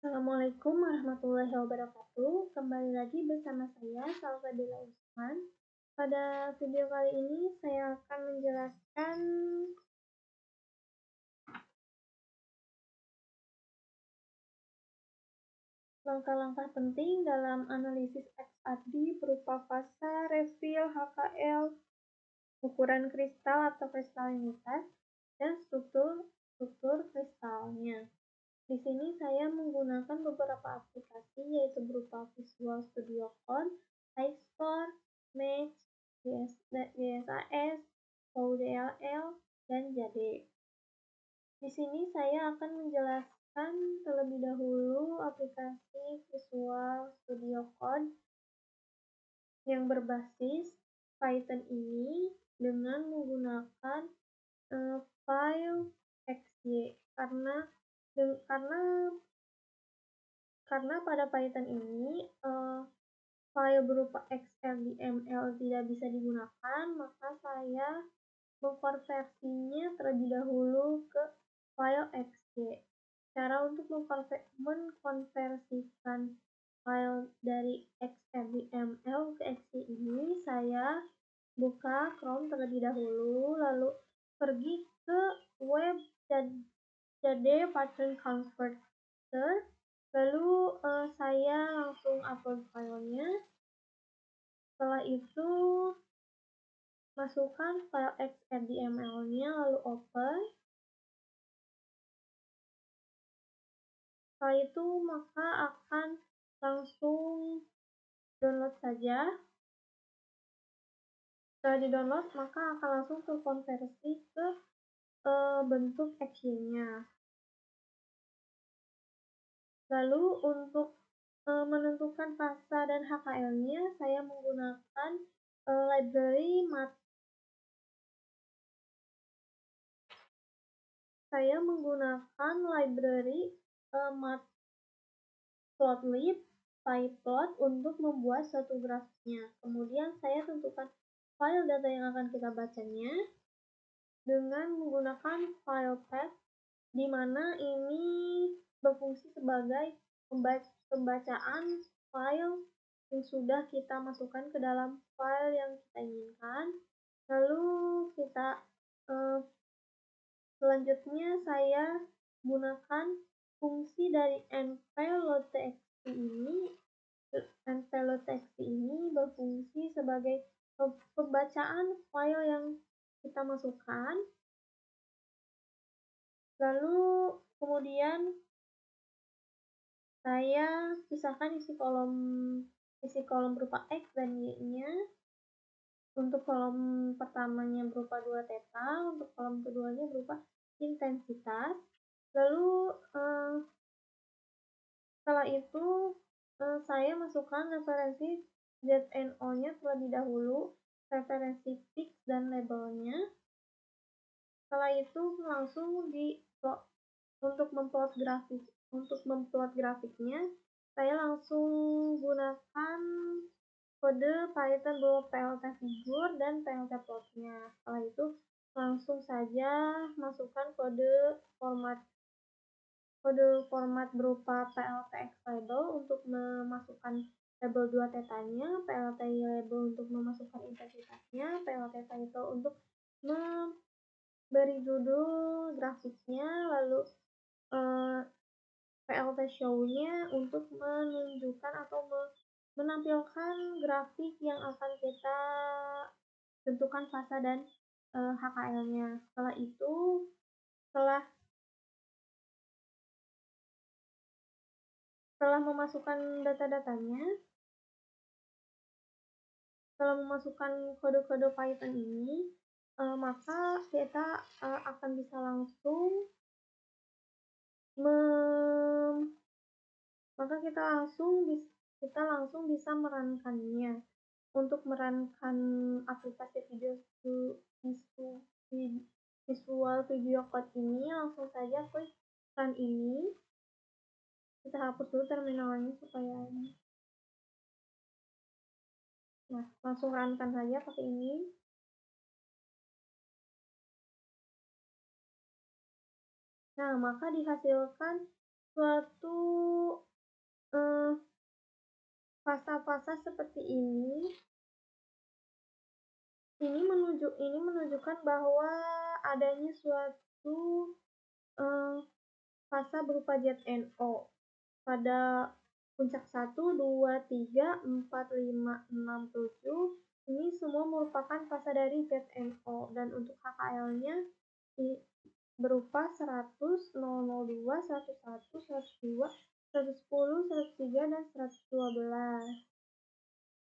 Assalamualaikum warahmatullahi wabarakatuh. Kembali lagi bersama saya, Salsabila Usman. Pada video kali ini, saya akan menjelaskan langkah-langkah penting dalam analisis XRD berupa fasa, refill, HKL, ukuran kristal atau kristalinitas, dan struktur kristalnya. Di sini saya menggunakan beberapa aplikasi yaitu berupa Visual Studio Code, iStore, Match, GSAS, VDLL, dan Jade. Di sini saya akan menjelaskan terlebih dahulu aplikasi Visual Studio Code yang berbasis Python ini dengan menggunakan file XY karena pada Python ini file berupa XML tidak bisa digunakan, maka saya mengkonversinya terlebih dahulu ke file XY. Cara untuk mengkonversikan file dari XML ke XY ini, saya buka Chrome terlebih dahulu, lalu pergi ke web Jade Pattern Converter, lalu saya langsung upload filenya. Setelah itu masukkan file XML-nya, lalu open. Setelah itu maka akan langsung download saja. Setelah di-download maka akan langsung terkonversi ke bentuk XY-nya. Lalu untuk menentukan fasa dan HKL-nya, saya menggunakan library Matplotlib PyPlot untuk membuat suatu grafiknya. Kemudian saya tentukan file data yang akan kita bacanya dengan menggunakan file path, di mana ini berfungsi sebagai pembacaan file yang sudah kita masukkan ke dalam file yang kita inginkan. Lalu selanjutnya saya gunakan fungsi dari nploadtxt ini. nploadtxt ini berfungsi sebagai pembacaan file yang kita masukkan. Lalu kemudian saya pisahkan isi kolom berupa X dan Y-nya. Untuk kolom pertamanya berupa 2 theta, untuk kolom keduanya berupa intensitas. Lalu setelah itu saya masukkan referensi ZNO-nya terlebih dahulu, referensi fix dan labelnya. Setelah itu langsung untuk memplot grafiknya, saya langsung gunakan kode Python berupa plt figure dan plt plotnya. Setelah itu langsung saja masukkan kode format berupa pltx label untuk memasukkan label 2 tetanya, plt label untuk memasukkan intensitasnya, plt title untuk memberi judul grafiknya, lalu plt show-nya untuk menunjukkan atau menampilkan grafik yang akan kita tentukan fasa dan HKL-nya. Setelah itu, setelah memasukkan data-datanya, setelah memasukkan kode-kode Python ini, maka kita akan bisa langsung bisa merankannya. Untuk merankan aplikasi Visual Studio Code ini, langsung saja klik run ini. Kita hapus dulu terminalnya supaya ini. Nah, langsung runkan saja pakai ini. Nah, maka dihasilkan suatu fasa-fasa seperti ini menunjukkan bahwa adanya suatu fasa berupa ZNO pada puncak 1, 2, 3, 4, 5, 6, 7. Ini semua merupakan fasa dari ZNO dan untuk HKL-nya berupa 100, 002, 101, 102, 110, 103, dan 112.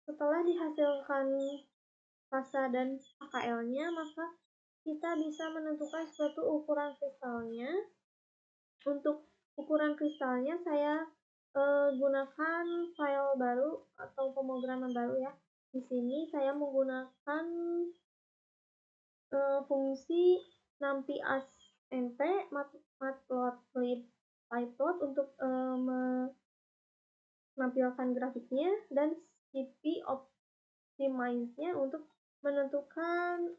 Setelah dihasilkan fasa dan HKL-nya, maka kita bisa menentukan suatu ukuran kristalnya. Untuk ukuran kristalnya saya gunakan file baru atau pemrograman baru ya. Di sini saya menggunakan fungsi numpy-asmp matplotlib pyplot untuk menampilkan grafiknya dan cp optimize-nya untuk menentukan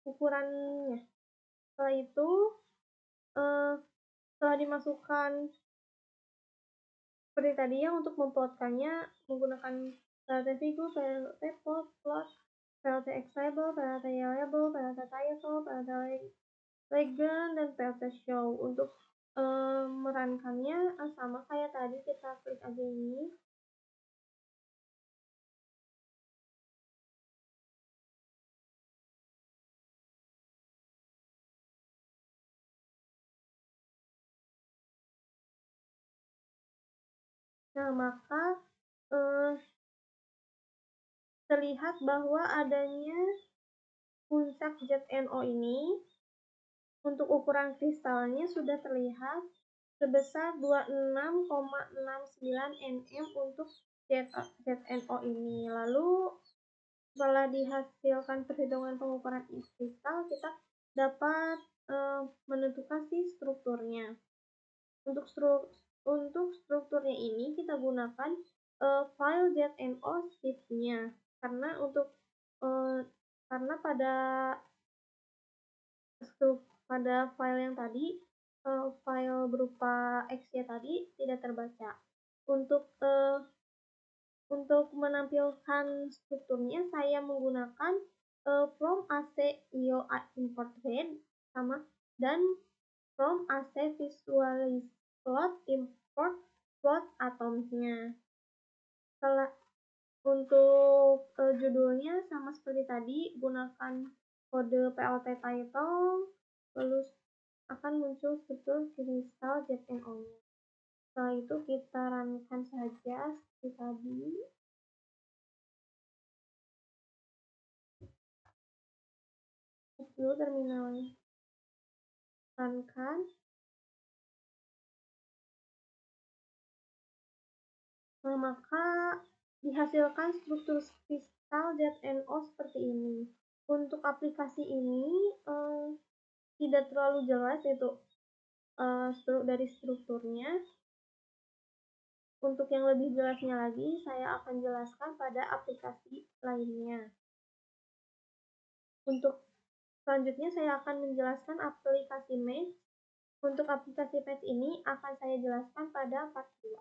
ukurannya. Setelah itu setelah dimasukkan seperti tadi ya, untuk memplotkannya menggunakan PLT figure, PLT plot, PLT exable, PLT label, PLT title, PLT legend, dan PLT show. Untuk merankannya sama kayak tadi, kita klik aja ini. Nah, maka terlihat bahwa adanya puncak ZNO ini untuk ukuran kristalnya sudah terlihat sebesar 26,69 nm untuk ZNO ini. Lalu setelah dihasilkan perhitungan pengukuran kristal, kita dapat menentukan strukturnya. Untuk strukturnya ini kita gunakan file ZNO sheet-nya, karena pada file yang tadi, file berupa XY tadi tidak terbaca. Untuk menampilkan strukturnya, saya menggunakan from AC IO import read dan from AC visualize plot import plot atomsnya. Untuk judulnya sama seperti tadi, gunakan kode PLT title, lalu akan muncul struktur kristal ZNO-nya. Setelah itu kita runkan saja seperti tadi. Dulu terminalnya runkan. Nah, maka dihasilkan struktur kristal ZNO seperti ini. Untuk aplikasi ini tidak terlalu jelas itu dari strukturnya. Untuk yang lebih jelasnya lagi, saya akan jelaskan pada aplikasi lainnya. Untuk selanjutnya, saya akan menjelaskan aplikasi Mesh. Untuk aplikasi Mesh ini akan saya jelaskan pada part 2.